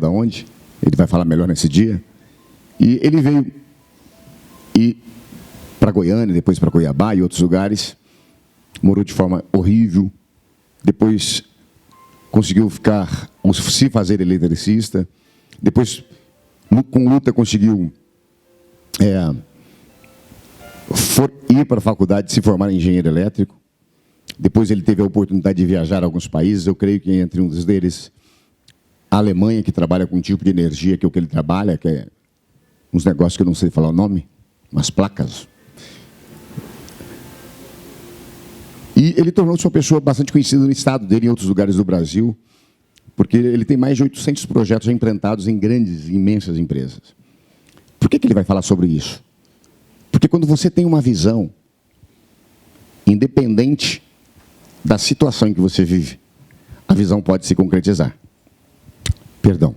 da onde, ele vai falar melhor nesse dia. E ele veio para Goiânia, depois para Cuiabá e outros lugares, morou de forma horrível, depois conseguiu se fazer eletricista, depois, com luta, conseguiu ir para a faculdade, se formar em engenheiro elétrico. Depois ele teve a oportunidade de viajar a alguns países, eu creio que entre um deles, a Alemanha, que trabalha com um tipo de energia que é o que ele trabalha, que é uns negócios que eu não sei falar o nome, umas placas. E ele tornou-se uma pessoa bastante conhecida no estado dele e em outros lugares do Brasil, porque ele tem mais de 800 projetos já implantados em grandes, imensas empresas. Por que ele vai falar sobre isso? Porque quando você tem uma visão, independente da situação em que você vive, a visão pode se concretizar. Perdão.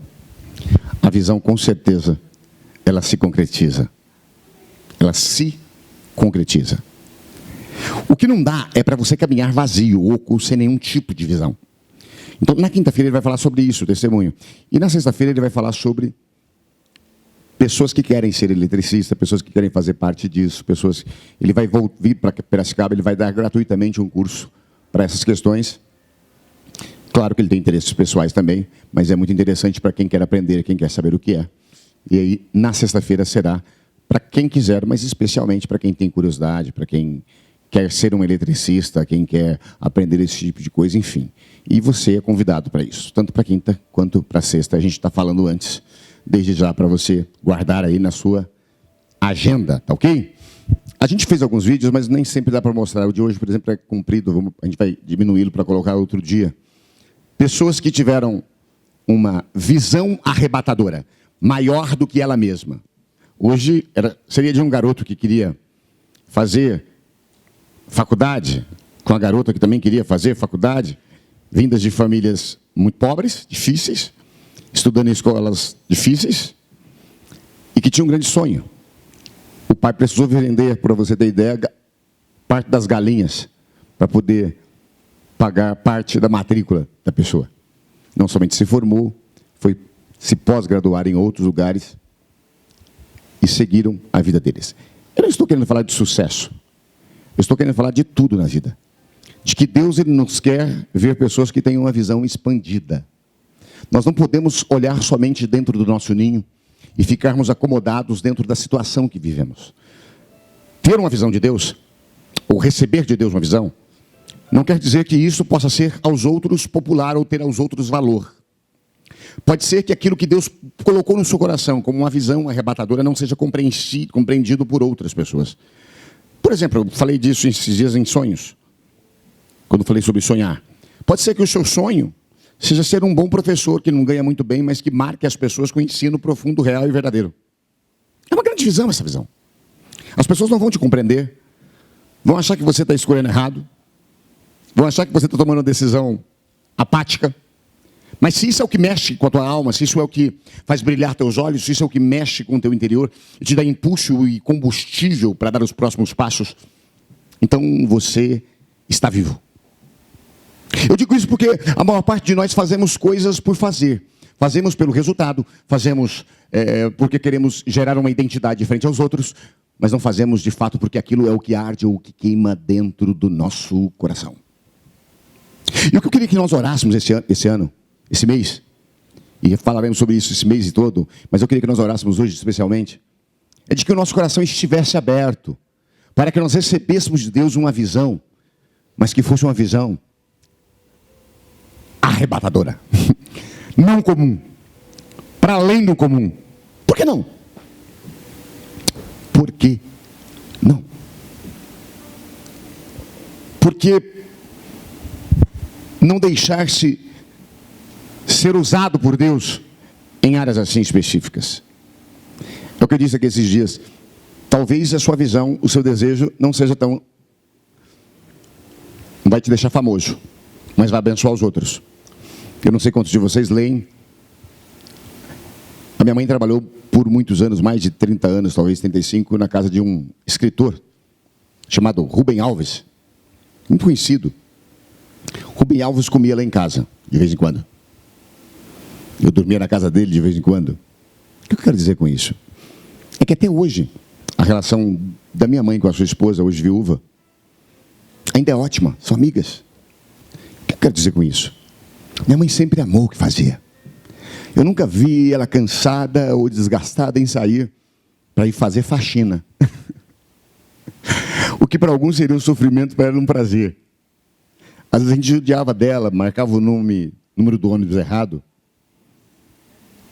A visão, com certeza, ela se concretiza. Ela se concretiza. O que não dá é para você caminhar vazio, oco, sem nenhum tipo de visão. Então, na quinta-feira ele vai falar sobre isso, o testemunho. E na sexta-feira ele vai falar sobre pessoas que querem ser eletricistas, pessoas que querem fazer parte disso, pessoas... Ele vai vir para Piracicaba, ele vai dar gratuitamente um curso para essas questões. Claro que ele tem interesses pessoais também, mas é muito interessante para quem quer aprender, quem quer saber o que é. E aí, na sexta-feira, será para quem quiser, mas especialmente para quem tem curiosidade, para quem quer ser um eletricista, quem quer aprender esse tipo de coisa, enfim. E você é convidado para isso, tanto para quinta quanto para sexta. A gente está falando antes, desde já, para você guardar aí na sua agenda, tá ok? A gente fez alguns vídeos, mas nem sempre dá para mostrar. O de hoje, por exemplo, é comprido, a gente vai diminuí-lo para colocar outro dia. Pessoas que tiveram uma visão arrebatadora, maior do que ela mesma. Hoje seria de um garoto que queria fazer faculdade, com a garota que também queria fazer faculdade, vindas de famílias muito pobres, difíceis, estudando em escolas difíceis, e que tinha um grande sonho. O pai precisou vender, para você ter ideia, parte das galinhas, para poder pagar parte da matrícula da pessoa. Não somente se formou, foi se pós-graduar em outros lugares e seguiram a vida deles. Eu não estou querendo falar de sucesso. Eu estou querendo falar de tudo na vida. De que Deus ele nos quer ver pessoas que tenham uma visão expandida. Nós não podemos olhar somente dentro do nosso ninho e ficarmos acomodados dentro da situação que vivemos. Ter uma visão de Deus, ou receber de Deus uma visão, não quer dizer que isso possa ser aos outros popular ou ter aos outros valor. Pode ser que aquilo que Deus colocou no seu coração como uma visão arrebatadora não seja compreendido por outras pessoas. Por exemplo, eu falei disso esses dias em sonhos, quando falei sobre sonhar. Pode ser que o seu sonho seja ser um bom professor, que não ganha muito bem, mas que marque as pessoas com ensino profundo, real e verdadeiro. É uma grande visão essa visão. As pessoas não vão te compreender, vão achar que você está escolhendo errado, vão achar que você está tomando uma decisão apática. Mas se isso é o que mexe com a tua alma, se isso é o que faz brilhar teus olhos, se isso é o que mexe com o teu interior, e te dá impulso e combustível para dar os próximos passos, então você está vivo. Eu digo isso porque a maior parte de nós fazemos coisas por fazer. Fazemos pelo resultado, fazemos porque queremos gerar uma identidade frente aos outros, mas não fazemos de fato porque aquilo é o que arde ou o que queima dentro do nosso coração. E o que eu queria que nós orássemos esse mês, e falaremos sobre isso esse mês e todo, mas eu queria que nós orássemos hoje especialmente, é de que o nosso coração estivesse aberto, para que nós recebêssemos de Deus uma visão, mas que fosse uma visão arrebatadora, não comum, para além do comum. Por que não? Por que não? Porque não deixar-se ser usado por Deus em áreas assim específicas. É o que eu disse aqui esses dias. Talvez a sua visão, o seu desejo não seja tão... Não vai te deixar famoso, mas vai abençoar os outros. Eu não sei quantos de vocês leem. A minha mãe trabalhou por muitos anos, mais de 30 anos, talvez 35, na casa de um escritor chamado Rubem Alves, muito conhecido. Rubem Alves comia lá em casa, de vez em quando. Eu dormia na casa dele de vez em quando. O que eu quero dizer com isso? É que até hoje, a relação da minha mãe com a sua esposa, hoje viúva, ainda é ótima, são amigas. O que eu quero dizer com isso? Minha mãe sempre amou o que fazia. Eu nunca vi ela cansada ou desgastada em sair para ir fazer faxina. O que para alguns seria um sofrimento, para ela um prazer. Às vezes a gente judiava dela, marcava o número do ônibus errado.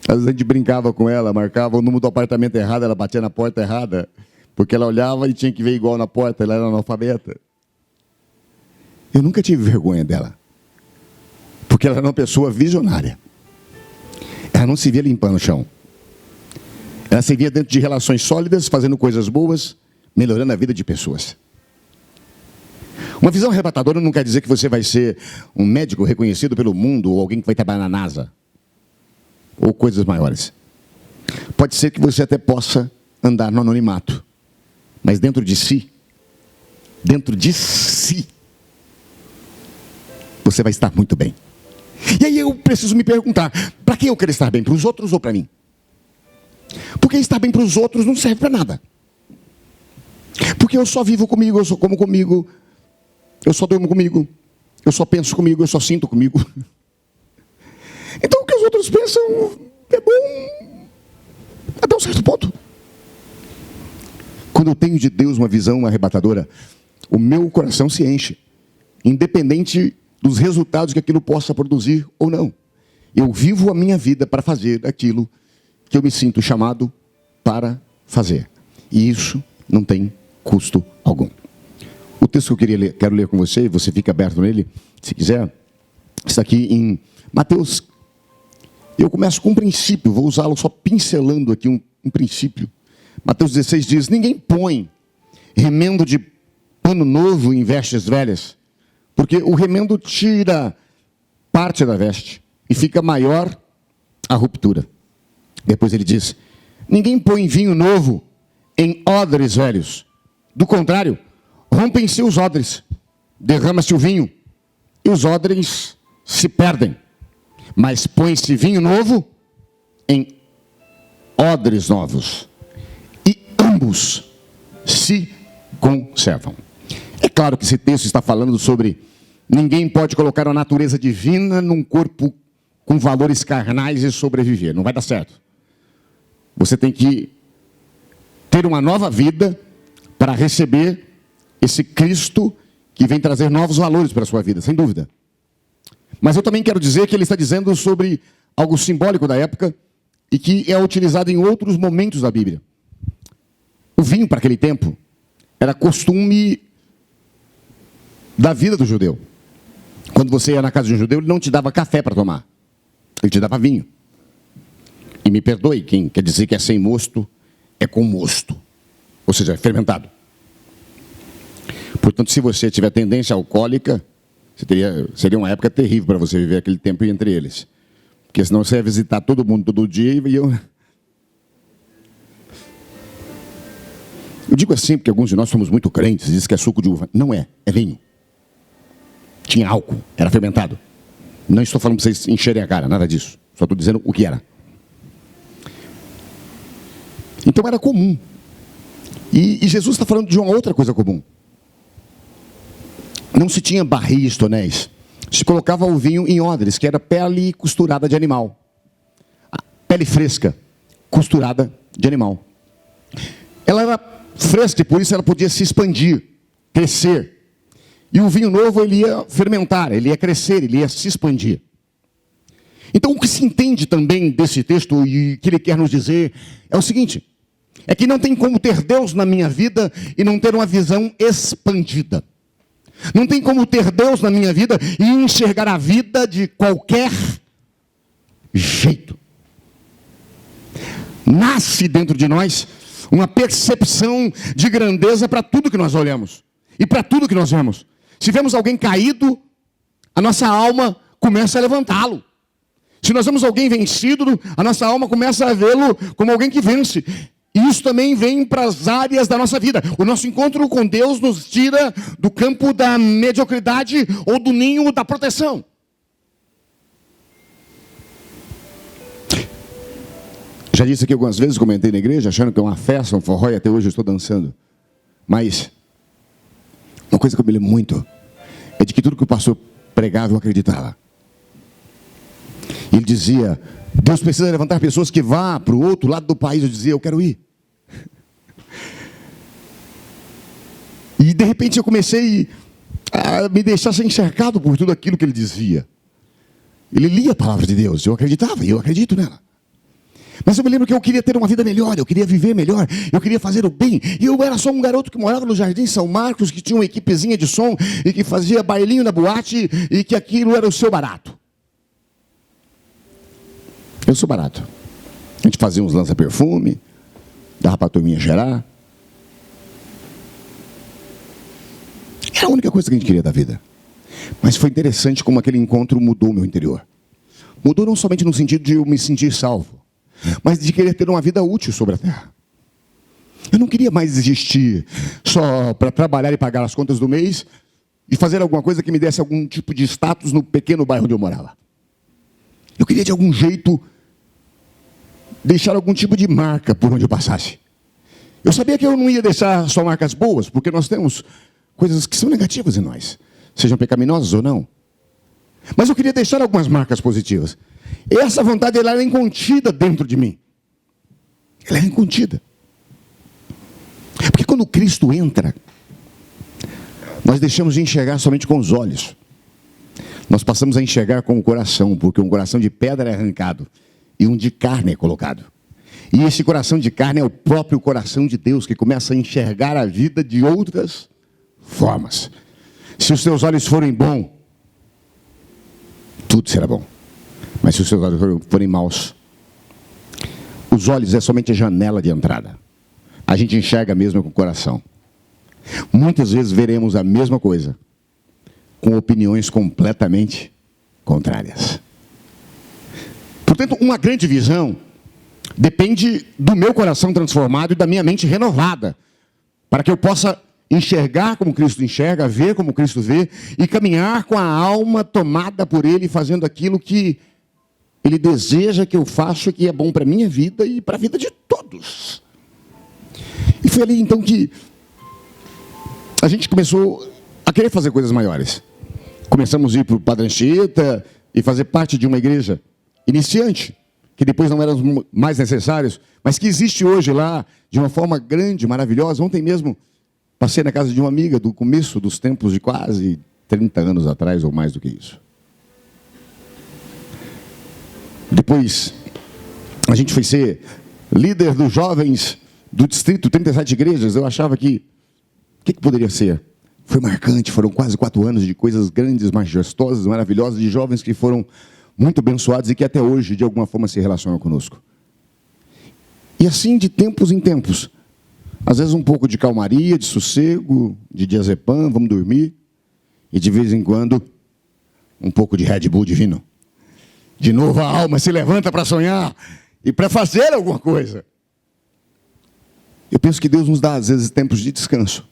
Às vezes a gente brincava com ela, marcava o número do apartamento errado, ela batia na porta errada, porque ela olhava e tinha que ver igual na porta, ela era analfabeta. Eu nunca tive vergonha dela, porque ela era uma pessoa visionária. Ela não se via limpando o chão. Ela se via dentro de relações sólidas, fazendo coisas boas, melhorando a vida de pessoas. Uma visão arrebatadora não quer dizer que você vai ser um médico reconhecido pelo mundo, ou alguém que vai trabalhar na NASA, ou coisas maiores. Pode ser que você até possa andar no anonimato, mas dentro de si, você vai estar muito bem. E aí eu preciso me perguntar, para quem eu quero estar bem? Para os outros ou para mim? Porque estar bem para os outros não serve para nada. Porque eu só vivo comigo, eu só como comigo, eu só durmo comigo, eu só penso comigo, eu só sinto comigo. Então o que os outros pensam é bom até um certo ponto. Quando eu tenho de Deus uma visão arrebatadora, o meu coração se enche, independente dos resultados que aquilo possa produzir ou não. Eu vivo a minha vida para fazer aquilo que eu me sinto chamado para fazer. E isso não tem custo algum. O texto que eu quero ler com você, você fica aberto nele, se quiser, está aqui em Mateus. Eu começo com um princípio, vou usá-lo só pincelando aqui um princípio. Mateus 16 diz, ninguém põe remendo de pano novo em vestes velhas, porque o remendo tira parte da veste e fica maior a ruptura. Depois ele diz, ninguém põe vinho novo em odres velhos. Do contrário, rompem-se os odres, derrama-se o vinho e os odres se perdem. Mas põe-se vinho novo em odres novos e ambos se conservam. É claro que esse texto está falando sobre ninguém pode colocar a natureza divina num corpo com valores carnais e sobreviver. Não vai dar certo. Você tem que ter uma nova vida para receber esse Cristo que vem trazer novos valores para a sua vida, sem dúvida. Mas eu também quero dizer que ele está dizendo sobre algo simbólico da época e que é utilizado em outros momentos da Bíblia. O vinho, para aquele tempo, era costume da vida do judeu. Quando você ia na casa de um judeu, ele não te dava café para tomar. Ele te dava vinho. E me perdoe, quem quer dizer que é sem mosto, é com mosto. Ou seja, é fermentado. Portanto, se você tiver tendência alcoólica, seria uma época terrível para você viver aquele tempo entre eles. Porque senão você ia visitar todo mundo todo dia e eu digo assim, porque alguns de nós somos muito crentes, dizem que é suco de uva. Não é, é vinho. Tinha álcool, era fermentado. Não estou falando para vocês encherem a cara, nada disso. Só estou dizendo o que era. Então era comum. E Jesus está falando de uma outra coisa comum. Não se tinha barris, tonéis. Se colocava o vinho em odres, que era pele costurada de animal. A pele fresca, costurada de animal. Ela era fresca e por isso ela podia se expandir, crescer. E o vinho novo ele ia fermentar, ele ia crescer, ele ia se expandir. Então o que se entende também desse texto e que ele quer nos dizer é o seguinte: é que não tem como ter Deus na minha vida e não ter uma visão expandida. Não tem como ter Deus na minha vida e enxergar a vida de qualquer jeito. Nasce dentro de nós uma percepção de grandeza para tudo que nós olhamos e para tudo que nós vemos. Se vemos alguém caído, a nossa alma começa a levantá-lo. Se nós vemos alguém vencido, a nossa alma começa a vê-lo como alguém que vence. E isso também vem para as áreas da nossa vida. O nosso encontro com Deus nos tira do campo da mediocridade ou do ninho da proteção. Já disse aqui algumas vezes, comentei na igreja, achando que é uma festa, um forró, e até hoje eu estou dançando. Mas uma coisa que eu me lembro muito é de que tudo que o pastor pregava eu acreditava. Ele dizia: Deus precisa levantar pessoas que vá para o outro lado do país. Eu dizia: eu quero ir. E de repente eu comecei a me deixar ser encercado por tudo aquilo que ele dizia. Ele lia a palavra de Deus, eu acreditava, e eu acredito nela. Mas eu me lembro que eu queria ter uma vida melhor, eu queria viver melhor, eu queria fazer o bem. E eu era só um garoto que morava no Jardim São Marcos, que tinha uma equipezinha de som e que fazia bailinho na boate e que aquilo era o seu barato. Eu sou barato. A gente fazia uns lança-perfume, dava para a turminha cheirar. Era a única coisa que a gente queria da vida. Mas foi interessante como aquele encontro mudou o meu interior. Mudou não somente no sentido de eu me sentir salvo, mas de querer ter uma vida útil sobre a terra. Eu não queria mais existir só para trabalhar e pagar as contas do mês e fazer alguma coisa que me desse algum tipo de status no pequeno bairro onde eu morava. Eu queria de algum jeito deixar algum tipo de marca por onde eu passasse. Eu sabia que eu não ia deixar só marcas boas, porque nós temos coisas que são negativas em nós, sejam pecaminosas ou não. Mas eu queria deixar algumas marcas positivas. E essa vontade ela era incontida dentro de mim. Ela era incontida. Porque quando Cristo entra, nós deixamos de enxergar somente com os olhos. Nós passamos a enxergar com o coração, porque um coração de pedra é arrancado e um de carne é colocado. E esse coração de carne é o próprio coração de Deus, que começa a enxergar a vida de outras formas. Se os teus olhos forem bons, tudo será bom. Mas se os seus olhos forem maus, os olhos é somente a janela de entrada. A gente enxerga mesmo com o coração. Muitas vezes veremos a mesma coisa, com opiniões completamente contrárias. Portanto, uma grande visão depende do meu coração transformado e da minha mente renovada, para que eu possa enxergar como Cristo enxerga, ver como Cristo vê, e caminhar com a alma tomada por Ele, fazendo aquilo que Ele deseja que eu faça, que é bom para a minha vida e para a vida de todos. E foi ali então que a gente começou a querer fazer coisas maiores. Começamos a ir para o Padre Anchieta e fazer parte de uma igreja iniciante, que depois não eram mais necessários, mas que existe hoje lá de uma forma grande, maravilhosa. Ontem mesmo passei na casa de uma amiga do começo dos tempos de quase 30 anos atrás, ou mais do que isso. Depois, a gente foi ser líder dos jovens do distrito, 37 igrejas. Eu achava que, o que poderia ser? Foi marcante, foram quase 4 anos de coisas grandes, majestosas, maravilhosas, de jovens que foram muito abençoados e que até hoje, de alguma forma, se relacionam conosco. E assim, de tempos em tempos, às vezes um pouco de calmaria, de sossego, de diazepam, vamos dormir, e de vez em quando, um pouco de Red Bull divino. De novo a alma se levanta para sonhar e para fazer alguma coisa. Eu penso que Deus nos dá, às vezes, tempos de descanso.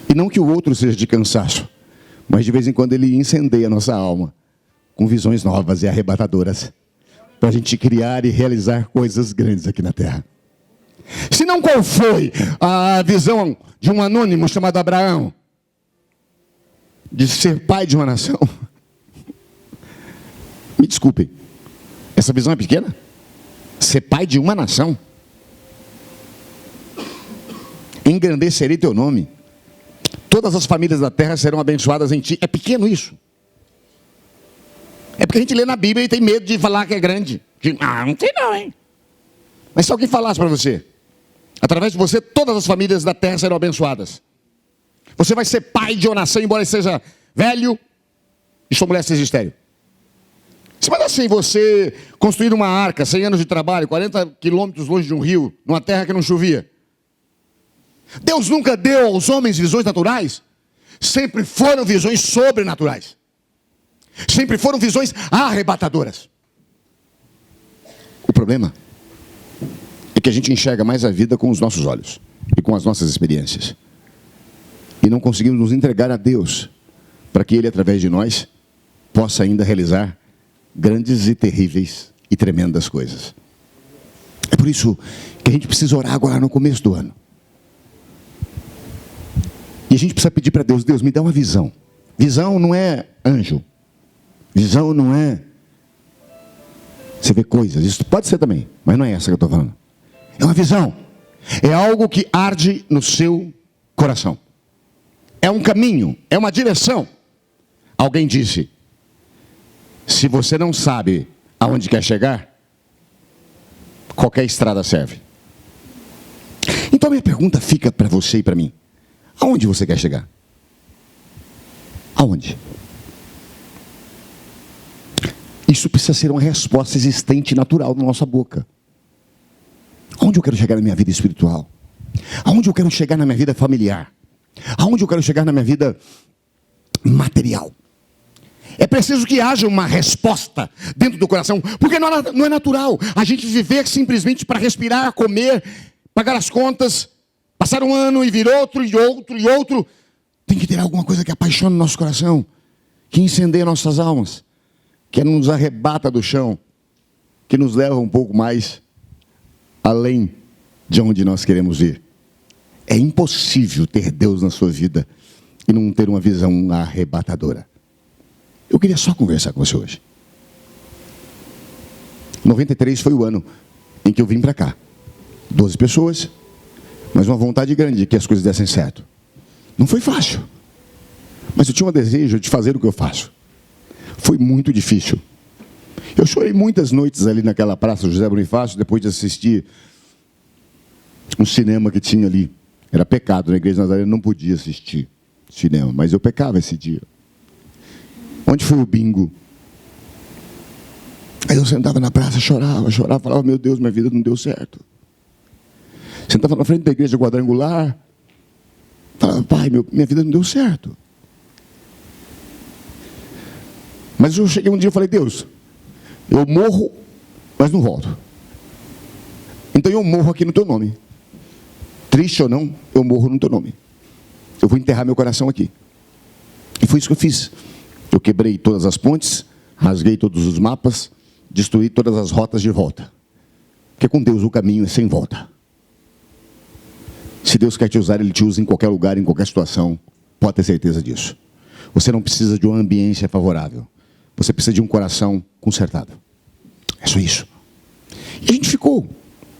E não que o outro seja de cansaço, mas de vez em quando Ele incendeia a nossa alma com visões novas e arrebatadoras, para a gente criar e realizar coisas grandes aqui na terra. Se não, qual foi a visão de um anônimo chamado Abraão? De ser pai de uma nação. Me desculpem, essa visão é pequena? Ser pai de uma nação? Engrandecerei teu nome. Todas as famílias da terra serão abençoadas em ti. É pequeno isso? É porque a gente lê na Bíblia e tem medo de falar que é grande. Não tem não, hein? Mas se alguém falasse para você, através de você, todas as famílias da terra serão abençoadas. Você vai ser pai de uma nação, embora seja velho e sua mulher seja estéril. Se mandasse você construir uma arca, 100 anos de trabalho, 40 quilômetros longe de um rio, numa terra que não chovia. Deus nunca deu aos homens visões naturais. Sempre foram visões sobrenaturais. Sempre foram visões arrebatadoras. O problema é que a gente enxerga mais a vida com os nossos olhos e com as nossas experiências. E não conseguimos nos entregar a Deus para que Ele, através de nós, possa ainda realizar grandes e terríveis e tremendas coisas. É por isso que a gente precisa orar agora no começo do ano. E a gente precisa pedir para Deus: Deus, me dá uma visão. Visão não é anjo. Visão não é você vê coisas. Isso pode ser também, mas não é essa que eu estou falando. É uma visão. É algo que arde no seu coração. É um caminho, é uma direção. Alguém disse: se você não sabe aonde quer chegar, qualquer estrada serve. Então minha pergunta fica para você e para mim: aonde você quer chegar? Aonde? Isso precisa ser uma resposta existente e natural na nossa boca. Aonde eu quero chegar na minha vida espiritual? Aonde eu quero chegar na minha vida familiar? Aonde eu quero chegar na minha vida material? É preciso que haja uma resposta dentro do coração, porque não é natural a gente viver simplesmente para respirar, comer, pagar as contas, passar um ano e vir outro, e outro, e outro. Tem que ter alguma coisa que apaixone o nosso coração, que incendeie nossas almas, que nos arrebata do chão, que nos leva um pouco mais além de onde nós queremos ir. É impossível ter Deus na sua vida e não ter uma visão arrebatadora. Eu queria só conversar com você hoje. 93 foi o ano em que eu vim para cá. 12 pessoas, mas uma vontade grande de que as coisas dessem certo. Não foi fácil, mas eu tinha um desejo de fazer o que eu faço. Foi muito difícil. Eu chorei muitas noites ali naquela praça José Bonifácio, depois de assistir um cinema que tinha ali. Era pecado, na igreja de Nazaré não podia assistir cinema, mas eu pecava esse dia. Onde foi o bingo? Aí eu sentava na praça, chorava, falava: meu Deus, minha vida não deu certo. Sentava na frente da igreja quadrangular, falava: pai, minha vida não deu certo. Mas eu cheguei um dia e falei: Deus, eu morro, mas não volto. Então eu morro aqui no teu nome. Triste ou não, eu morro no teu nome. Eu vou enterrar meu coração aqui. E foi isso que eu fiz. Eu quebrei todas as pontes, rasguei todos os mapas, destruí todas as rotas de volta. Porque com Deus o caminho é sem volta. Se Deus quer te usar, Ele te usa em qualquer lugar, em qualquer situação. Pode ter certeza disso. Você não precisa de uma ambiência favorável. Você precisa de um coração consertado. É só isso. E a gente ficou.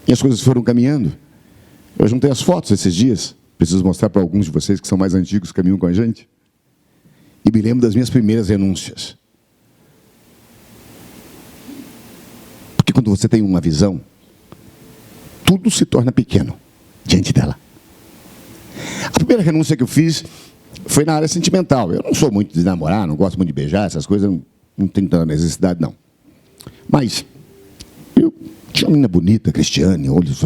E as coisas foram caminhando. Eu juntei as fotos esses dias. Preciso mostrar para alguns de vocês que são mais antigos, que caminham com a gente. E me lembro das minhas primeiras renúncias. Porque quando você tem uma visão, tudo se torna pequeno diante dela. A primeira renúncia que eu fiz foi na área sentimental. Eu não sou muito de namorar, não gosto muito de beijar, essas coisas, não tenho tanta necessidade, não. Mas eu tinha uma menina bonita, Cristiane, olhos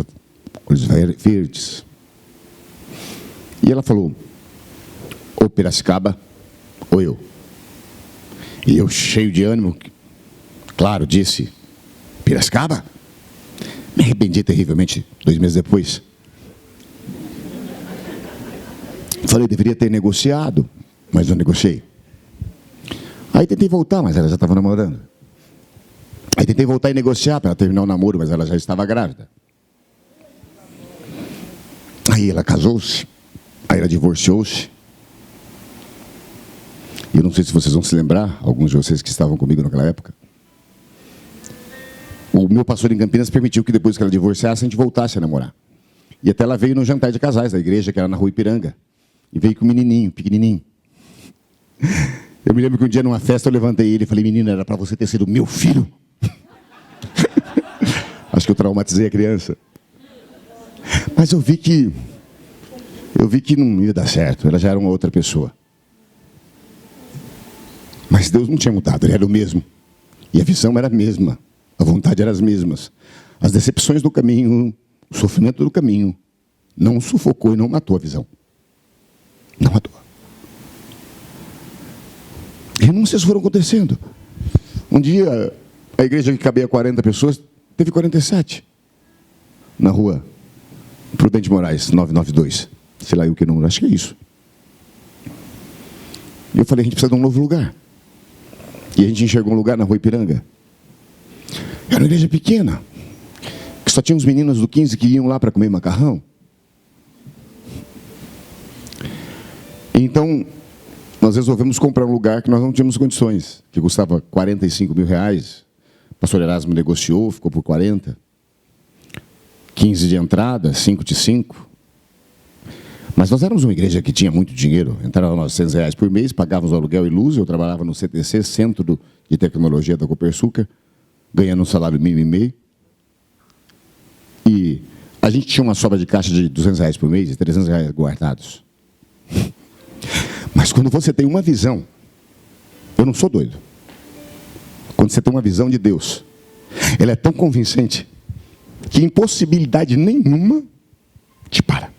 verdes. E ela falou: ou Piracicaba, ou eu. E eu, cheio de ânimo, claro, disse: Piracicaba? Me arrependi terrivelmente 2 meses depois. Falei: deveria ter negociado, mas não negociei. Aí tentei voltar, mas ela já estava namorando. Aí tentei voltar e negociar para ela terminar o namoro, mas ela já estava grávida. Aí ela casou-se, aí ela divorciou-se. E eu não sei se vocês vão se lembrar, alguns de vocês que estavam comigo naquela época. O meu pastor em Campinas permitiu que depois que ela divorciasse, a gente voltasse a namorar. E até ela veio no jantar de casais da igreja, que era na Rua Ipiranga. E veio com um menininho, pequenininho. Eu me lembro que um dia numa festa eu levantei ele e falei: menina, era para você ter sido meu filho. Acho que eu traumatizei a criança. Mas eu vi que não ia dar certo. Ela já era uma outra pessoa. Mas Deus não tinha mudado, Ele era o mesmo. E a visão era a mesma. A vontade era as mesmas. As decepções do caminho, o sofrimento do caminho, não sufocou e não matou a visão. Não matou. Renúncias foram acontecendo. Um dia, a igreja que cabia 40 pessoas, teve 47. Na rua Prudente Moraes, 992. Sei lá o que número, acho que é isso. E eu falei: a gente precisa de um novo lugar. E a gente enxergou um lugar na Rua Ipiranga. Era uma igreja pequena, que só tinha os meninos do 15 que iam lá para comer macarrão. Então, nós resolvemos comprar um lugar que nós não tínhamos condições, que custava 45 mil reais. O pastor Erasmo negociou, ficou por 40. 15 de entrada, 5 de 5. Mas nós éramos uma igreja que tinha muito dinheiro, entrava R$900 por mês, pagávamos aluguel e luz. Eu trabalhava no CTC, Centro de Tecnologia da Copersucar, ganhando um salário mínimo e meio. E a gente tinha uma sobra de caixa de R$200 por mês e R$300 guardados. Mas quando você tem uma visão, eu não sou doido. Quando você tem uma visão de Deus, ela é tão convincente que impossibilidade nenhuma te para.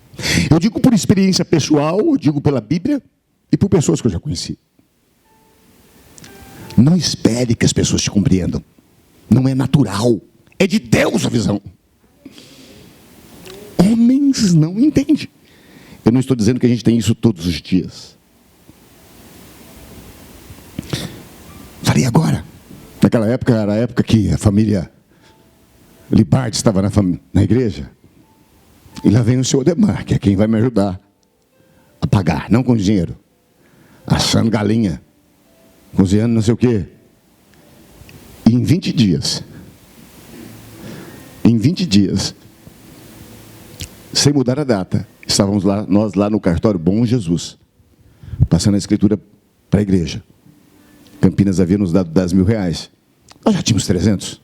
Eu digo por experiência pessoal, eu digo pela Bíblia e por pessoas que eu já conheci. Não espere que as pessoas te compreendam. Não é natural. É de Deus a visão. Homens não entendem. Eu não estou dizendo que a gente tem isso todos os dias. Falei agora. Naquela época, era a época que a família Libardi estava na igreja. E lá vem o senhor Demar, que é quem vai me ajudar a pagar, não com dinheiro. Assando galinha, cozinhando não sei o quê. E em 20 dias, sem mudar a data, estávamos lá, nós lá no cartório Bom Jesus, passando a escritura para a igreja. Campinas havia nos dado 10 mil reais. Nós já tínhamos 300.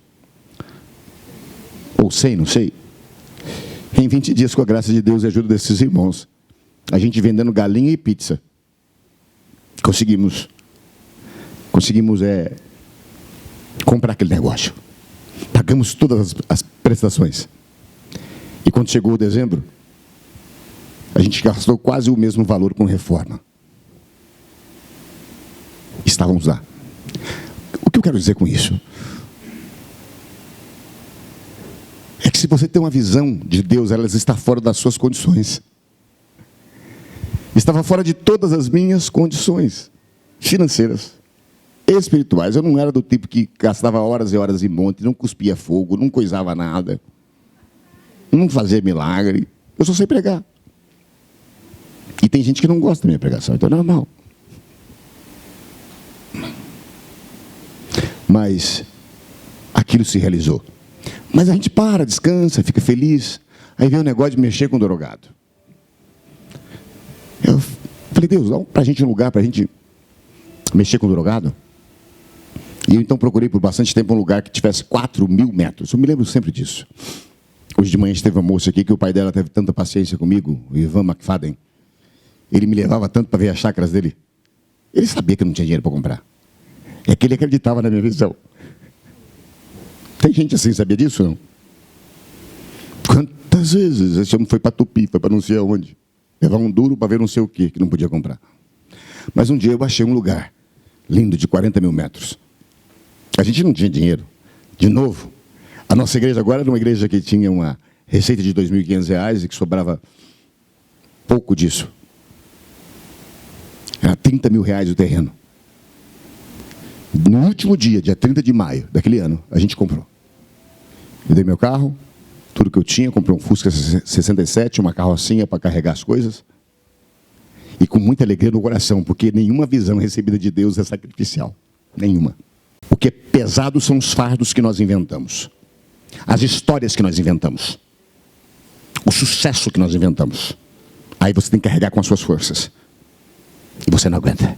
Ou 100, não sei. Em 20 dias, com a graça de Deus e a ajuda desses irmãos, a gente vendendo galinha e pizza, conseguimos comprar aquele negócio. Pagamos todas as prestações. E quando chegou o dezembro, a gente gastou quase o mesmo valor com reforma. Estávamos lá. O que eu quero dizer com isso? É que se você tem uma visão de Deus, ela está fora das suas condições. Estava fora de todas as minhas condições financeiras, espirituais. Eu não era do tipo que gastava horas e horas em monte, não cuspia fogo, não coisava nada, não fazia milagre. Eu só sei pregar. E tem gente que não gosta da minha pregação, então é normal. Mas aquilo se realizou. Mas a gente para, descansa, fica feliz. Aí vem o negócio de mexer com o drogado. Eu falei, Deus, dá para a gente um lugar para a gente mexer com o drogado. E eu então procurei por bastante tempo um lugar que tivesse 4.000 metros. Eu me lembro sempre disso. Hoje de manhã esteve uma moça aqui que o pai dela teve tanta paciência comigo, o Ivan McFadden. Ele me levava tanto para ver as chácaras dele. Ele sabia que eu não tinha dinheiro para comprar. É que ele acreditava na minha visão. Tem gente assim, sabia disso não? Quantas vezes esse homem foi para Tupi, foi para não sei aonde, levar um duro para ver não sei o que não podia comprar. Mas um dia eu achei um lugar lindo de 40.000 metros. A gente não tinha dinheiro. De novo, a nossa igreja agora era uma igreja que tinha uma receita de R$2.500 e que sobrava pouco disso. Era R$30.000 o terreno. No último dia 30 de maio daquele ano, a gente comprou. Eu dei meu carro, tudo que eu tinha, comprei um Fusca 67, uma carrocinha para carregar as coisas. E com muita alegria no coração, porque nenhuma visão recebida de Deus é sacrificial. Nenhuma. O que é pesado são os fardos que nós inventamos. As histórias que nós inventamos. O sucesso que nós inventamos. Aí você tem que carregar com as suas forças. E você não aguenta.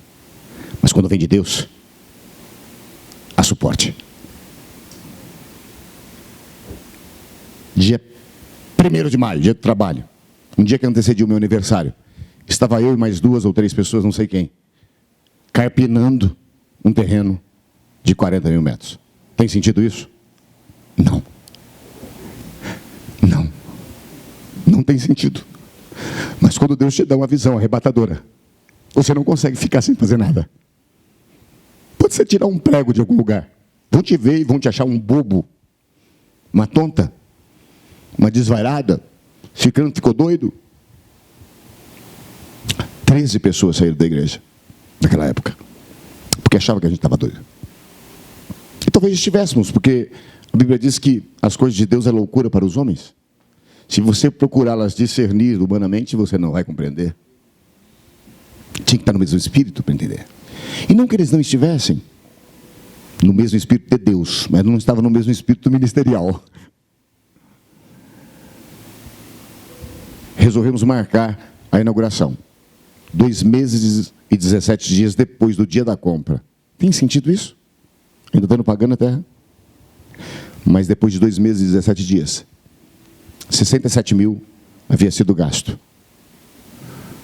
Mas quando vem de Deus, há suporte. Dia 1º de maio, dia de trabalho. Um dia que antecedia o meu aniversário. Estava eu e mais 2 ou 3 pessoas, não sei quem, carpinando um terreno de 40.000 metros. Tem sentido isso? Não. Não. Não tem sentido. Mas quando Deus te dá uma visão arrebatadora, você não consegue ficar sem fazer nada. Pode ser tirar um prego de algum lugar. Vão te ver e vão te achar um bobo, uma tonta, uma desvairada, ficou doido. 13 pessoas saíram da igreja naquela época, porque achavam que a gente estava doido. E talvez estivéssemos, porque A Bíblia diz que as coisas de Deus é loucura para os homens. Se você procurá-las discernir humanamente, você não vai compreender. Tinha que estar no mesmo espírito para entender. E não que eles não estivessem no mesmo espírito de Deus, mas não estavam no mesmo espírito ministerial. Resolvemos marcar a inauguração 2 meses e 17 dias depois do dia da compra. Tem sentido isso? Ainda estando pagando a terra? Mas depois de 2 meses e 17 dias, 67 mil havia sido gasto.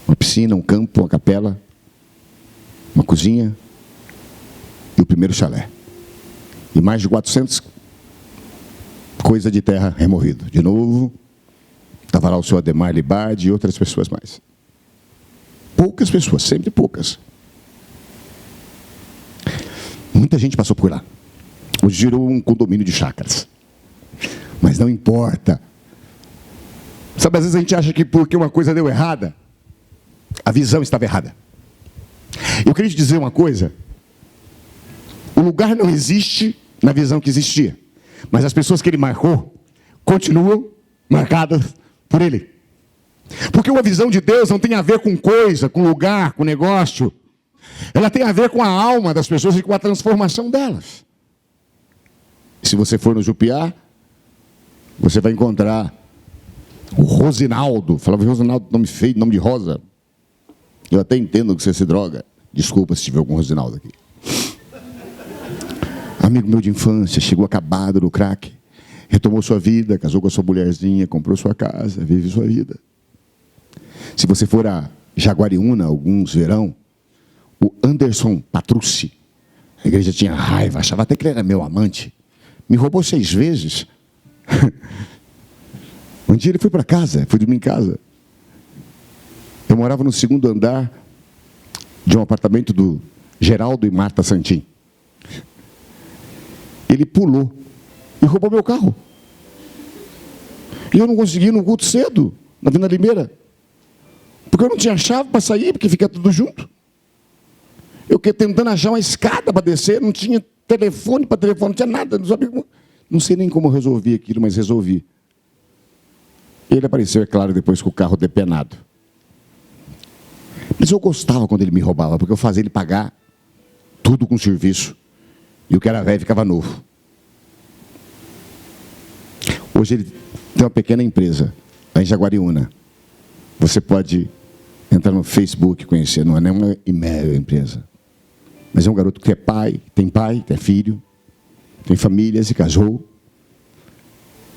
Uma piscina, um campo, uma capela, uma cozinha e o primeiro chalé. E mais de 400 coisa de terra removido. De novo, estava lá o seu Ademar Libardi e outras pessoas mais. Poucas pessoas, sempre poucas. Muita gente passou por lá. Hoje girou um condomínio de chácaras. Mas não importa. Sabe, às vezes a gente acha que porque uma coisa deu errada, a visão estava errada. Eu queria te dizer uma coisa. O lugar não existe na visão que existia. Mas as pessoas que ele marcou continuam marcadas por ele. Porque uma visão de Deus não tem a ver com coisa, com lugar, com negócio. Ela tem a ver com a alma das pessoas e com a transformação delas. Se você for no Jupiá, você vai encontrar o Rosinaldo. Falava Rosinaldo, nome feio, nome de rosa. Eu até entendo que você se droga. Desculpa se tiver algum Rosinaldo aqui. Amigo meu de infância, chegou acabado no crack. Retomou sua vida, casou com a sua mulherzinha, comprou sua casa, vive sua vida. Se você for a Jaguariúna, alguns verão, o Anderson Patrucci, a igreja tinha raiva, achava até que ele era meu amante. Me roubou 6 vezes. Um dia ele foi para casa, foi dormir em casa. Eu morava no 2º andar de um apartamento do Geraldo e Marta Santin. Ele pulou e roubou meu carro. E eu não consegui ir no culto cedo, na Vila Limeira. Porque eu não tinha chave para sair, porque fica tudo junto. Eu tentando achar uma escada para descer, não tinha telefone para telefone, não tinha nada. Não sabia como... Não sei nem como eu resolvi aquilo, mas resolvi. Ele apareceu, é claro, depois com o carro depenado. Mas eu gostava quando ele me roubava, porque eu fazia ele pagar tudo com serviço. E o que era velho ficava novo. Hoje ele tem uma pequena empresa, lá em Jaguariúna. Você pode entrar no Facebook e conhecer, não é nem uma e-mail empresa. Mas é um garoto que é pai, tem filho, tem família, se casou.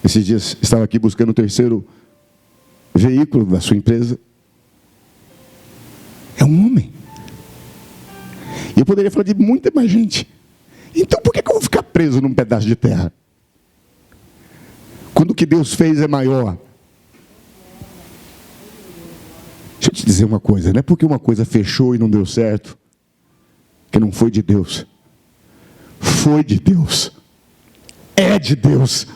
Esses dias estava aqui buscando o 3º veículo da sua empresa. É um homem. E eu poderia falar de muita mais gente. Então por que eu vou ficar preso num pedaço de terra? Quando o que Deus fez é maior. Deixa eu te dizer uma coisa, não é porque uma coisa fechou e não deu certo, que não foi de Deus. Foi de Deus. É de Deus.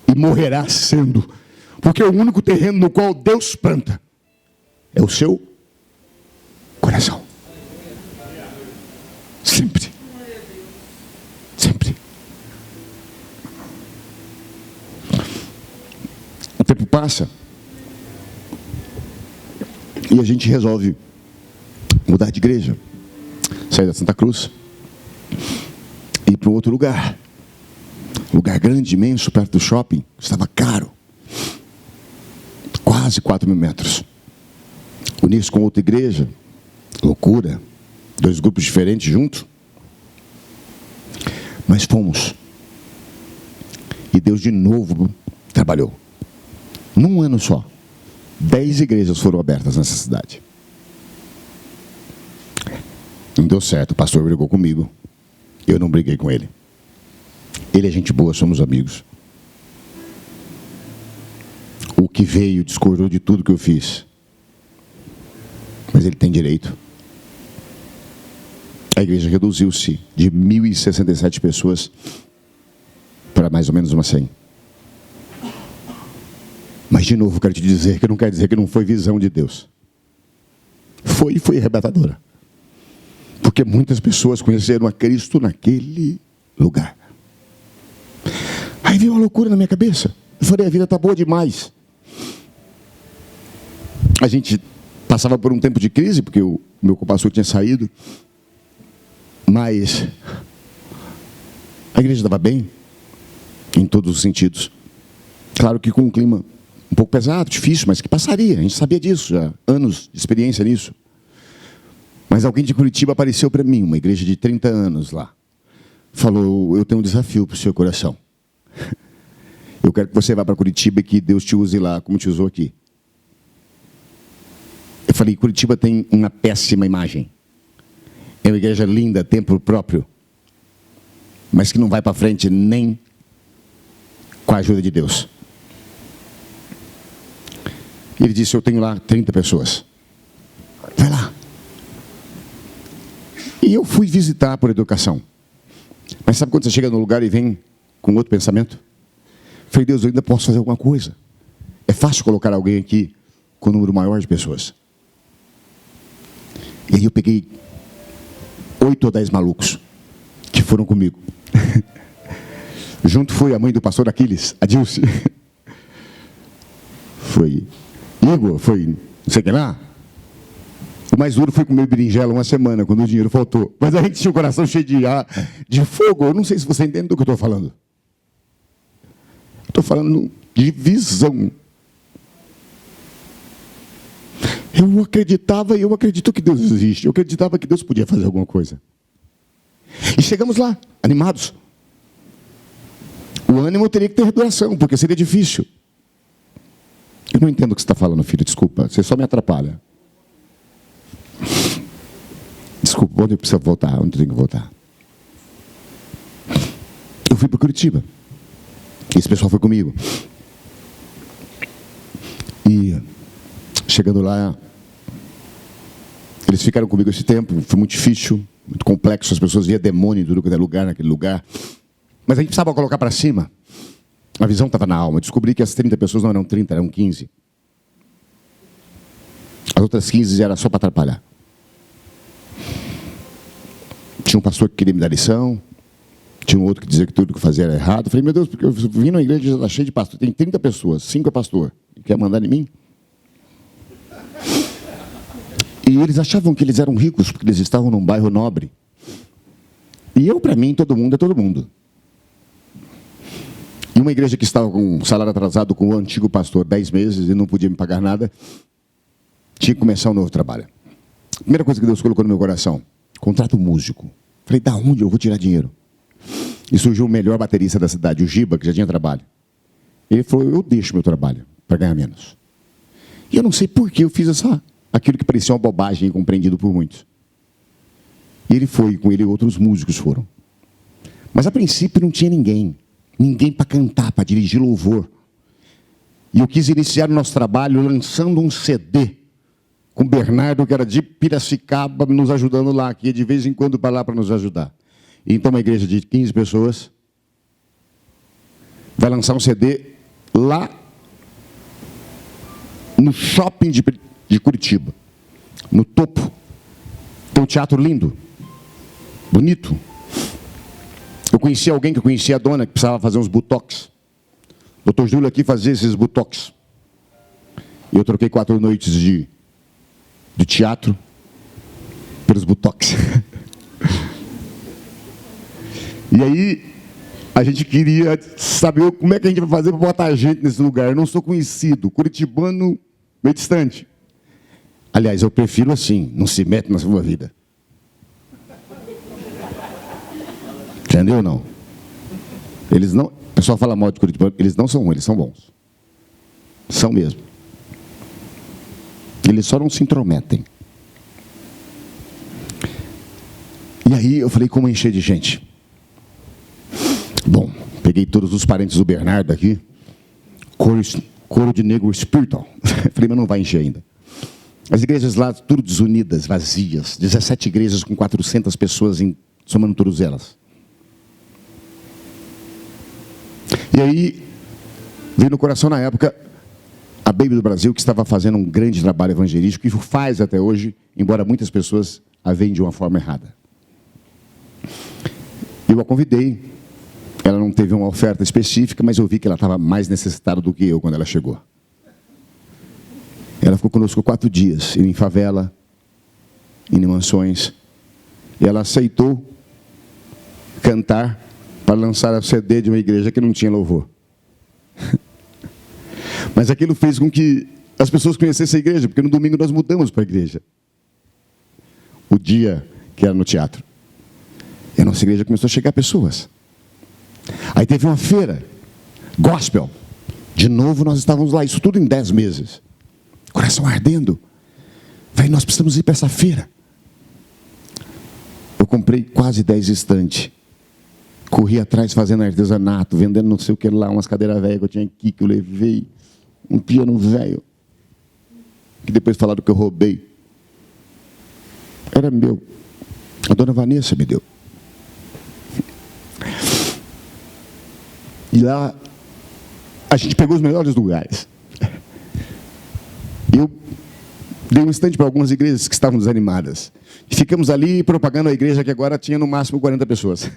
E morrerá sendo. Porque o único terreno no qual Deus planta é o seu coração. Sempre. Sempre. O tempo passa. E a gente resolve mudar de igreja. Sair da Santa Cruz. E ir para um outro lugar. Lugar grande, imenso, perto do shopping. Estava caro. Quase 4.000 metros. Unir-se com outra igreja. Loucura. 2 grupos diferentes juntos. Mas fomos. E Deus de novo trabalhou. Num ano só. 10 igrejas foram abertas nessa cidade. Não deu certo. O pastor brigou comigo. Eu não briguei com ele. Ele é gente boa, somos amigos. O que veio discordou de tudo que eu fiz. Mas ele tem direito. A igreja reduziu-se de 1.067 pessoas para mais ou menos umas 100. Mas de novo, quero te dizer que não quer dizer que não foi visão de Deus. Foi arrebatadora. Porque muitas pessoas conheceram a Cristo naquele lugar. Aí veio uma loucura na minha cabeça. Eu falei, a vida está boa demais. A gente passava por um tempo de crise, porque o meu co-pastor tinha saído. Mas a igreja estava bem, em todos os sentidos. Claro que com um clima um pouco pesado, difícil, mas que passaria. A gente sabia disso, já anos de experiência nisso. Mas alguém de Curitiba apareceu para mim, uma igreja de 30 anos lá. Falou, eu tenho um desafio para o seu coração. Eu quero que você vá para Curitiba e que Deus te use lá, como te usou aqui. Eu falei, Curitiba tem uma péssima imagem. É uma igreja linda, templo próprio, mas que não vai para frente nem com a ajuda de Deus. Ele disse, eu tenho lá 30 pessoas. Vai lá. E eu fui visitar por educação. Mas sabe quando você chega no lugar e vem com outro pensamento? Falei, Deus, eu ainda posso fazer alguma coisa. É fácil colocar alguém aqui com um número maior de pessoas. E aí eu peguei 8 ou 10 malucos que foram comigo. Junto foi a mãe do pastor Aquiles, a Dilce. Foi Igor, foi não sei quem lá. O mais duro foi comer berinjela uma semana, quando o dinheiro faltou. Mas a gente tinha o coração cheio de fogo. Eu não sei se você entende do que eu estou falando. Estou falando de visão. Eu acreditava e eu acredito que Deus existe. Eu acreditava que Deus podia fazer alguma coisa. E chegamos lá, animados. O ânimo teria que ter doação, porque seria difícil. Eu não entendo o que você está falando, filho. Desculpa, você só me atrapalha. Desculpa, onde eu preciso voltar? Onde eu tenho que voltar? Eu fui para Curitiba. Esse pessoal foi comigo. E chegando lá, eles ficaram comigo esse tempo. Foi muito difícil, muito complexo. As pessoas viam demônio em tudo que era lugar, naquele lugar. Mas a gente precisava colocar para cima. A visão estava na alma. Eu descobri que as 30 pessoas não eram 30, eram 15. As outras 15 era só para atrapalhar. Tinha um pastor que queria me dar lição. Tinha um outro que dizia que tudo que fazia era errado. Eu falei, meu Deus, porque eu vim na igreja e já está cheio de pastor. Tem 30 pessoas, 5 é pastor. Quer mandar em mim? E eles achavam que eles eram ricos, porque eles estavam num bairro nobre. E eu, para mim, todo mundo é todo mundo. E uma igreja que estava com um salário atrasado com o antigo pastor 10 meses e não podia me pagar nada, tinha que começar um novo trabalho. Primeira coisa que Deus colocou no meu coração, contrato um músico. Falei, da onde eu vou tirar dinheiro? E surgiu o melhor baterista da cidade, o Giba, que já tinha trabalho. Ele falou, eu deixo meu trabalho para ganhar menos. E eu não sei por que eu fiz aquilo que parecia uma bobagem, incompreendido por muitos. E ele foi, com ele outros músicos foram. Mas a princípio não tinha ninguém. Ninguém para cantar, para dirigir louvor. E eu quis iniciar o nosso trabalho lançando um CD com o Bernardo, que era de Piracicaba, nos ajudando lá, que ia de vez em quando para lá para nos ajudar. E então uma igreja de 15 pessoas vai lançar um CD lá no shopping de Curitiba, no topo. Tem um teatro lindo, bonito. Eu conheci alguém que conhecia a dona, que precisava fazer uns botox. O Dr. Júlio aqui fazia esses botox. E eu troquei 4 noites de teatro pelos botox. E aí, a gente queria saber como é que a gente vai fazer para botar a gente nesse lugar. Eu não sou conhecido, curitibano, meio distante. Aliás, eu prefiro assim, não se mete na sua vida. Entendeu ou não? Eles não... O pessoal fala mal de Curitiba, eles não são ruins, eles são bons. São mesmo. Eles só não se intrometem. E aí eu falei, como encher de gente? Bom, peguei todos os parentes do Bernardo aqui. Coro de negro espiritual. Falei, mas não vai encher ainda. As igrejas lá, tudo desunidas, vazias. 17 igrejas com 400 pessoas, somando todas elas. E aí, veio no coração na época, a Baby do Brasil, que estava fazendo um grande trabalho evangelístico, e faz até hoje, embora muitas pessoas a veem de uma forma errada. Eu a convidei, Ela não teve uma oferta específica, mas eu vi que ela estava mais necessitada do que eu quando ela chegou. Ela ficou conosco 4 dias, em favela, em mansões. E ela aceitou cantar para lançar a CD de uma igreja que não tinha louvor. Mas aquilo fez com que as pessoas conhecessem a igreja, porque no domingo nós mudamos para a igreja. O dia que era no teatro. E a nossa igreja começou a chegar pessoas. Aí teve uma feira, gospel. De novo nós estávamos lá, isso tudo em 10 meses. Coração ardendo. Falei, nós precisamos ir para essa feira. Eu comprei quase 10 estantes. Corri atrás fazendo artesanato, vendendo não sei o que lá, umas cadeiras velhas que eu tinha aqui, que eu levei. Um piano velho. Que depois falaram que eu roubei. Era meu. A dona Vanessa me deu. E lá, a gente pegou os melhores lugares. Eu dei um estande para algumas igrejas que estavam desanimadas. E ficamos ali propagando a igreja que agora tinha no máximo 40 pessoas.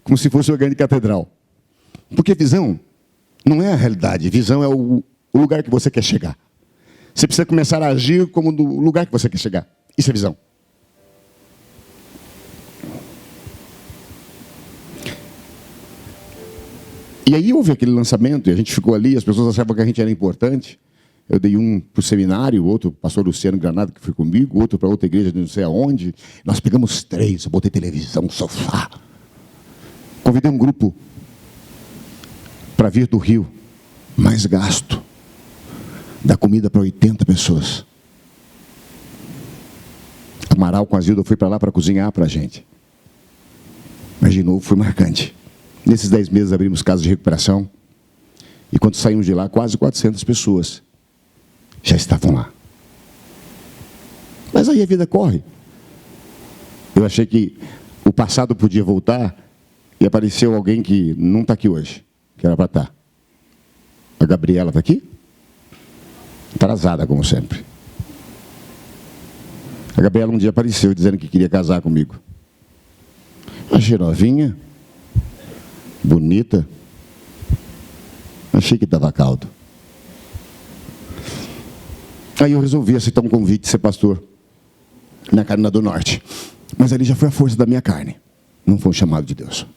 Como se fosse uma grande catedral. Porque visão não é a realidade. Visão é o lugar que você quer chegar. Você precisa começar a agir como no lugar que você quer chegar. Isso é visão. E aí houve aquele lançamento, e a gente ficou ali, as pessoas achavam que a gente era importante. Eu dei um para o seminário, outro para o pastor Luciano Granado, que foi comigo, outro para outra igreja de não sei aonde. Nós pegamos 3, eu botei televisão, sofá. Convidei um grupo para vir do Rio, mais gasto. Dá comida para 80 pessoas. Amaral com a Zilda foi para lá para cozinhar para a gente. Mas de novo foi marcante. Nesses 10 meses abrimos casas de recuperação. E quando saímos de lá, quase 400 pessoas já estavam lá. Mas aí a vida corre. Eu achei que o passado podia voltar e apareceu alguém que não está aqui hoje, que era para estar. A Gabriela está aqui? Atrasada, como sempre. A Gabriela um dia apareceu dizendo que queria casar comigo. Achei novinha, bonita. Achei que estava caldo. Aí eu resolvi aceitar um convite de ser pastor na Carolina do Norte. Mas ali já foi a força da minha carne. Não foi um chamado de Deus.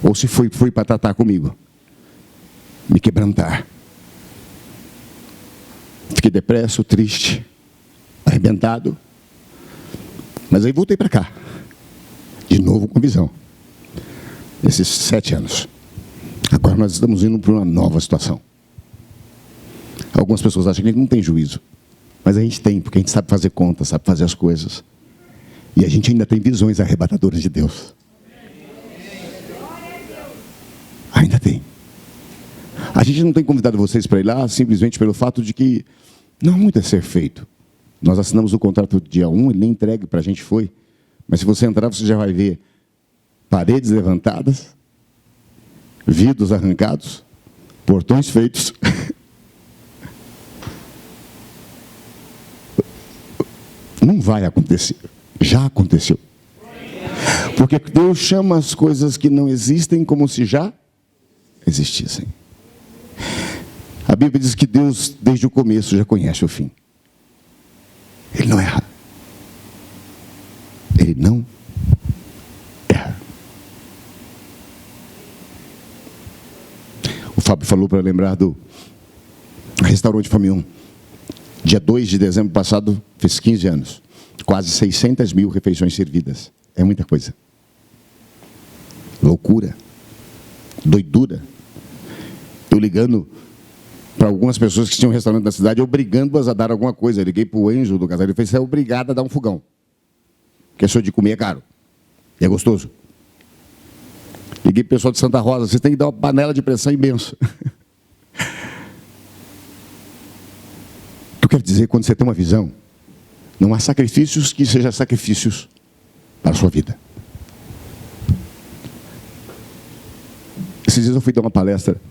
Ou se foi para tratar comigo. Me quebrantar. Fiquei depresso, triste, arrebentado. Mas aí voltei para cá. De novo com visão. Esses 7 anos. Agora nós estamos indo para uma nova situação. Algumas pessoas acham que a gente não tem juízo. Mas a gente tem, porque a gente sabe fazer conta, sabe fazer as coisas. E a gente ainda tem visões arrebatadoras de Deus. Ainda tem. A gente não tem convidado vocês para ir lá simplesmente pelo fato de que não há muito a ser feito. Nós assinamos o contrato dia 1, ele nem entregue para a gente foi. Mas se você entrar, você já vai ver paredes levantadas, vidros arrancados, portões feitos. Não vai acontecer. Já aconteceu. Porque Deus chama as coisas que não existem como se já existissem. A Bíblia diz que Deus, desde o começo, já conhece o fim. Ele não erra. Ele não erra. O Fábio falou para lembrar do restaurante Famion. Dia 2 de dezembro passado, fez 15 anos. Quase 600 mil refeições servidas. É muita coisa. Loucura. Doidura. Eu ligando para algumas pessoas que tinham um restaurante na cidade, obrigando-as a dar alguma coisa. Eu liguei para o Ângelo do casal, ele fez, você é obrigado a dar um fogão. Porque isso de comer é caro. E é gostoso. Liguei para o pessoal de Santa Rosa, vocês têm que dar uma panela de pressão imensa. Eu quero dizer, quando você tem uma visão, não há sacrifícios que sejam sacrifícios para a sua vida. Esses dias eu fui dar uma palestra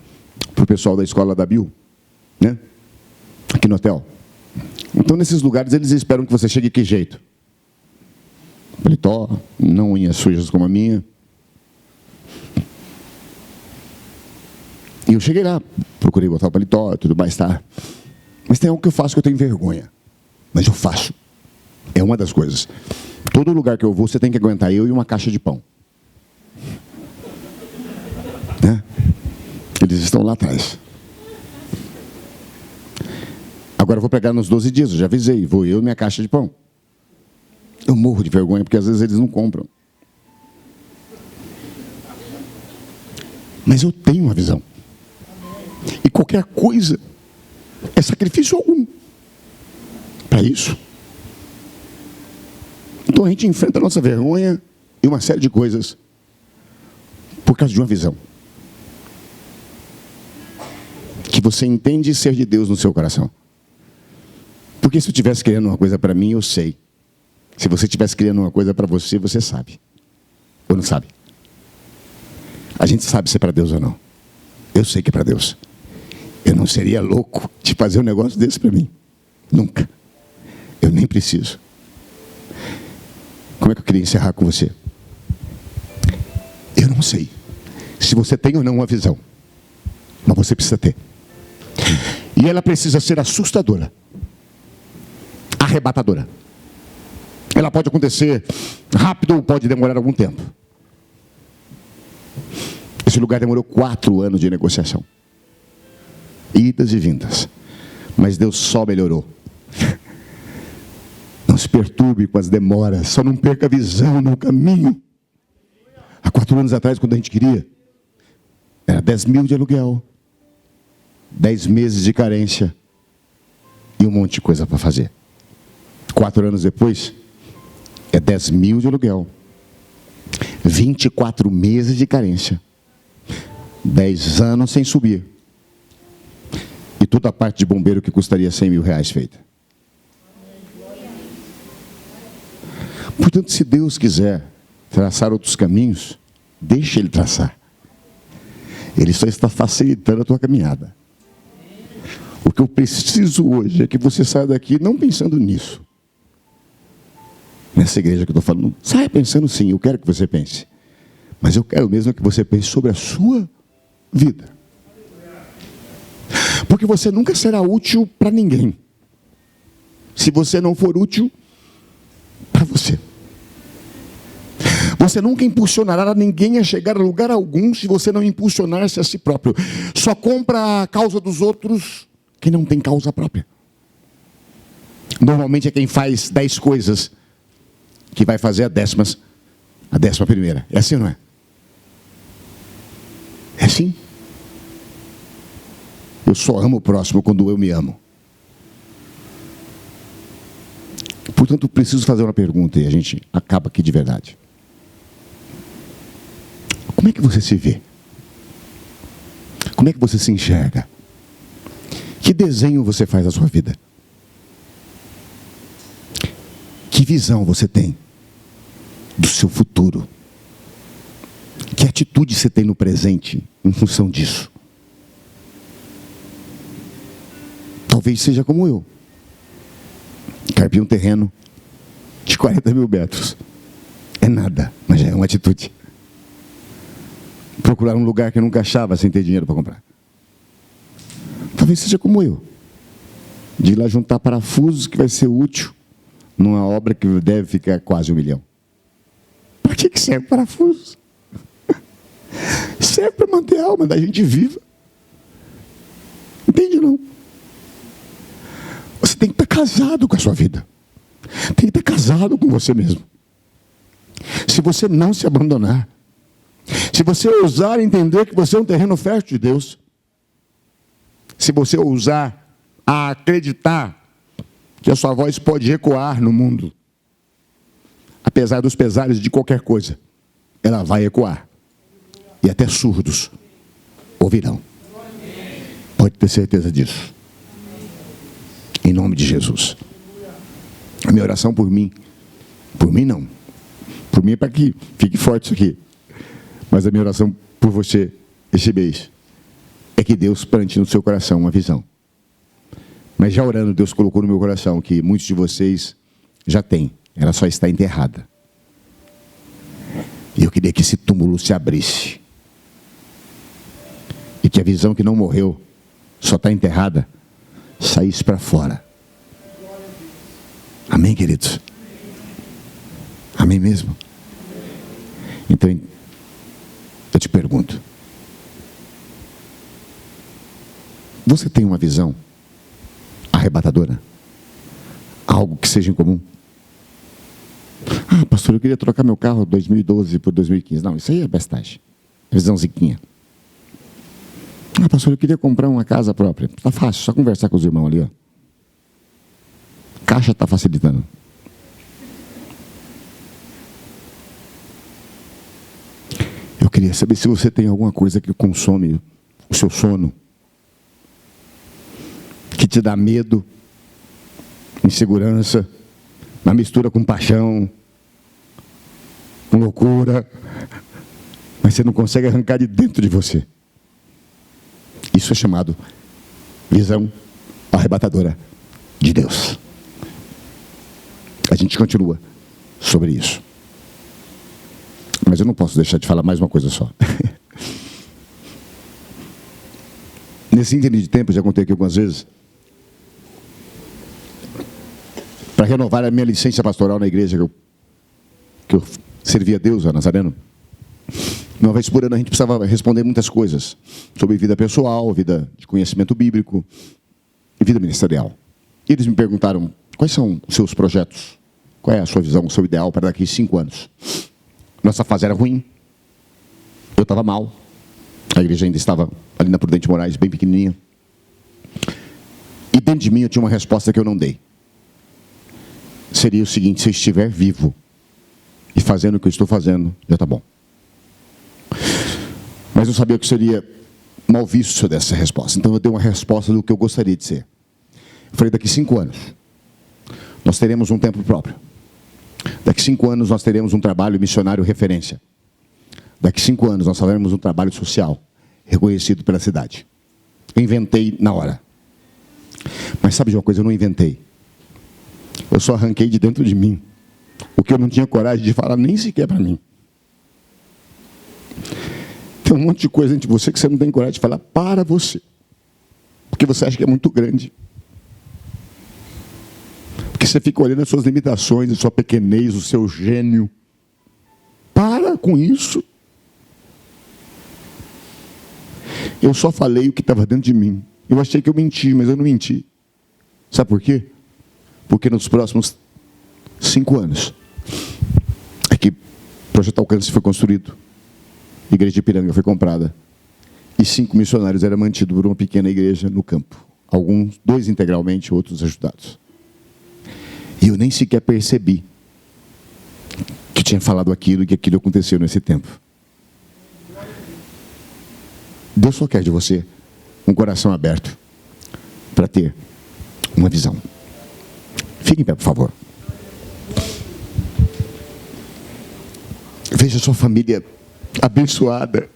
para o pessoal da escola da Bio, né? Aqui no hotel. Então, nesses lugares, eles esperam que você chegue de que jeito? Paletó, não unhas sujas como a minha. E eu cheguei lá, procurei botar o paletó e tudo mais, tá? Mas tem algo que eu faço que eu tenho vergonha. Mas eu faço. É uma das coisas. Todo lugar que eu vou, você tem que aguentar eu e uma caixa de pão. Né? Eles estão lá atrás. Agora eu vou pregar nos 12 dias, eu já avisei. Vou eu e minha caixa de pão. Eu morro de vergonha, porque às vezes eles não compram. Mas eu tenho uma visão. E qualquer coisa é sacrifício algum para isso. Então a gente enfrenta a nossa vergonha e uma série de coisas por causa de uma visão. Que você entende ser de Deus no seu coração. Porque se eu estivesse querendo uma coisa para mim, eu sei. Se você estivesse querendo uma coisa para você, você sabe. Ou não sabe? A gente sabe se é para Deus ou não. Eu sei que é para Deus. Eu não seria louco de fazer um negócio desse para mim. Nunca. Eu nem preciso. Como é que eu queria encerrar com você? Eu não sei se você tem ou não uma visão. Mas você precisa ter. E ela precisa ser assustadora. Arrebatadora. Ela pode acontecer rápido ou pode demorar algum tempo. Esse lugar demorou 4 anos de negociação. Idas e vindas. Mas Deus só melhorou. Não se perturbe com as demoras. Só não perca a visão no caminho. Há 4 anos atrás, quando a gente queria, era 10 mil de aluguel, 10 meses de carência e um monte de coisa para fazer. 4 anos depois, é 10 mil de aluguel, 24 meses de carência, 10 anos sem subir. E toda a parte de bombeiro que custaria 100 mil reais feita. Portanto, se Deus quiser traçar outros caminhos, deixe Ele traçar. Ele só está facilitando a tua caminhada. O que eu preciso hoje é que você saia daqui não pensando nisso. Nessa igreja que eu estou falando, saia pensando sim, eu quero que você pense. Mas eu quero mesmo que você pense sobre a sua vida. Porque você nunca será útil para ninguém, se você não for útil para você. Você nunca impulsionará ninguém a chegar a lugar algum se você não impulsionar-se a si próprio. Só compra a causa dos outros quem não tem causa própria. Normalmente é quem faz 10 coisas que vai fazer a 11ª. É assim ou não é? É assim. Eu só amo o próximo quando eu me amo. Portanto, preciso fazer uma pergunta e a gente acaba aqui de verdade. Como é que você se vê? Como é que você se enxerga? Que desenho você faz da sua vida? Que visão você tem do seu futuro? Que atitude você tem no presente em função disso? Talvez seja como eu. Carpir um terreno de 40 mil metros. É nada, mas já é uma atitude. Procurar um lugar que eu nunca achava sem ter dinheiro para comprar. Talvez seja como eu. De ir lá juntar parafusos que vai ser útil numa obra que deve ficar quase 1 milhão. Para que serve parafusos? Serve para manter a alma da gente viva. Entende não? Você tem que estar casado com a sua vida. Tem que estar casado com você mesmo. Se você não se abandonar, se você ousar entender que você é um terreno fértil de Deus, se você ousar a acreditar que a sua voz pode ecoar no mundo, apesar dos pesares de qualquer coisa, ela vai ecoar. E até surdos ouvirão. Pode ter certeza disso. Em nome de Jesus. A minha oração por mim não. Por mim é para que fique forte isso aqui. Mas a minha oração por você, esse mês, é que Deus plante no seu coração uma visão. Mas já orando, Deus colocou no meu coração que muitos de vocês já têm. Ela só está enterrada. E eu queria que esse túmulo se abrisse. e que a visão que não morreu, só está enterrada, saísse para fora. Amém, queridos? Amém mesmo? Então, eu te pergunto, você tem uma visão arrebatadora? Algo que seja em comum? Ah, pastor, eu queria trocar meu carro 2012 por 2015. Não, isso aí é bestagem. Visão ziquinha. Ah, pastor, eu queria comprar uma casa própria. Está fácil, só conversar com os irmãos ali, ó. Caixa está facilitando. Eu queria saber se você tem alguma coisa que consome o seu sono, que te dá medo, insegurança, uma mistura com paixão, com loucura, mas você não consegue arrancar de dentro de você. Isso é chamado visão arrebatadora de Deus. A gente continua sobre isso. Mas eu não posso deixar de falar mais uma coisa só. Nesse ínterim de tempo, já contei aqui algumas vezes, para renovar a minha licença pastoral na igreja que eu servia a Deus, a Nazareno, uma vez por ano a gente precisava responder muitas coisas sobre vida pessoal, vida de conhecimento bíblico e vida ministerial. E eles me perguntaram, quais são os seus projetos? Qual é a sua visão, o seu ideal para daqui a 5 anos? Nossa fase era ruim, eu estava mal, a igreja ainda estava ali na Prudente Moraes, bem pequenininha. E dentro de mim eu tinha uma resposta que eu não dei. Seria o seguinte, se eu estiver vivo e fazendo o que eu estou fazendo, já está bom. Mas eu sabia que seria mal visto se eu desse essa resposta. Então eu dei uma resposta do que eu gostaria de ser. Eu falei, daqui 5 anos, nós teremos um templo próprio. Daqui 5 anos nós teremos um trabalho missionário referência. Daqui 5 anos nós faremos um trabalho social reconhecido pela cidade. Eu inventei na hora. Mas sabe de uma coisa, eu não inventei. Eu só arranquei de dentro de mim o que eu não tinha coragem de falar nem sequer para mim. Tem um monte de coisa entre você que você não tem coragem de falar para você. Porque você acha que é muito grande. Porque você fica olhando as suas limitações, a sua pequenez, o seu gênio. Para com isso. Eu só falei o que estava dentro de mim. Eu achei que eu menti, mas eu não menti. Sabe por quê? Porque nos próximos 5 anos é que o Projeto Alcance foi construído. A igreja de Ipiranga foi comprada. E 5 missionários eram mantidos por uma pequena igreja no campo. Alguns, 2 integralmente, outros ajudados. E eu nem sequer percebi que tinha falado aquilo e que aquilo aconteceu nesse tempo. Deus só quer de você um coração aberto para ter uma visão. Fique em pé, por favor. Veja sua família abençoada,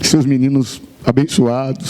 seus meninos abençoados,